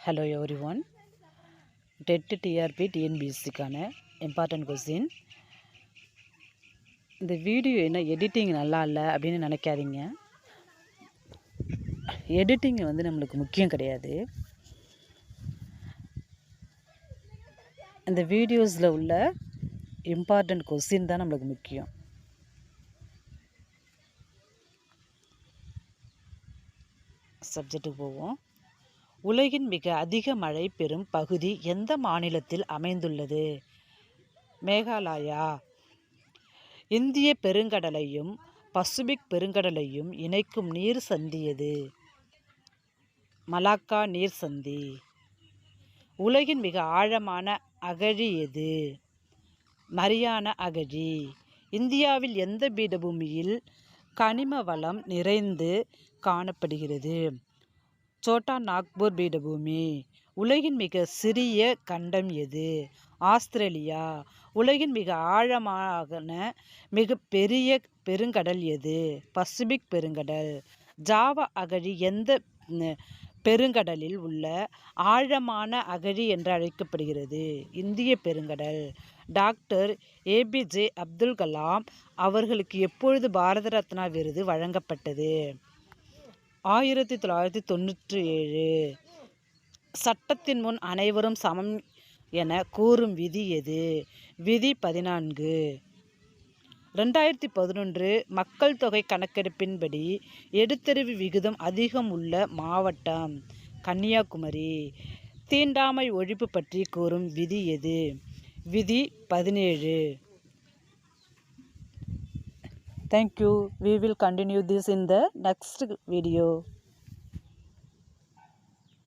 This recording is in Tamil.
Hello everyone. டெட் டிஆர்பி டிஎன்பிஎஸ்சிக்கான இம்பார்ட்டன்ட் கொஸ்டின். இந்த வீடியோ என்ன எடிட்டிங் நல்லா இல்லை அப்படின்னு நினைக்காதீங்க. எடிட்டிங் வந்து நம்மளுக்கு முக்கியம் கிடையாது. இந்த வீடியோஸில் உள்ள இம்பார்ட்டன்ட் கொஸ்டின் தான் நம்மளுக்கு முக்கியம். சப்ஜெக்ட்டுக்கு போவோம். உலகின் மிக அதிக மழை பெறும் பகுதி எந்த மாநிலத்தில் அமைந்துள்ளது? மேகாலயா. இந்திய பெருங்கடலையும் பசிபிக் பெருங்கடலையும் இணைக்கும் நீர் சந்தி எது? மலாக்கா நீர் சந்தி. உலகின் மிக ஆழமான அகழி எது? மரியானா அகழி. இந்தியாவில் எந்த பீடபூமியில் கனிம வளம் நிறைந்து காணப்படுகிறது? சோட்டா நாக்பூர் பீடபூமி. உலகின் மிக சிறிய கண்டம் எது? ஆஸ்திரேலியா. உலகின் மிக ஆழமான மிக பெரிய பெருங்கடல் எது? பசிபிக் பெருங்கடல். ஜாவா அகழி எந்த பெருங்கடலில் உள்ள ஆழமான அகழி என்று அழைக்கப்படுகிறது? இந்திய பெருங்கடல். டாக்டர் ஏபிஜே அப்துல் கலாம் அவர்களுக்கு எப்பொழுது பாரத ரத்னா விருது வழங்கப்பட்டது? 1997. சட்டத்தின் முன் அனைவரும் சமம் என கூறும் விதி எது? விதி 14. 2011 மக்கள் தொகை கணக்கெடுப்பின்படி எடுத்தறிவு விகிதம் அதிகம் உள்ள மாவட்டம் கன்னியாகுமரி. தீண்டாமை ஒழிப்பு பற்றி கூறும் விதி எது? விதி 17. Thank you. We will continue this in the next video.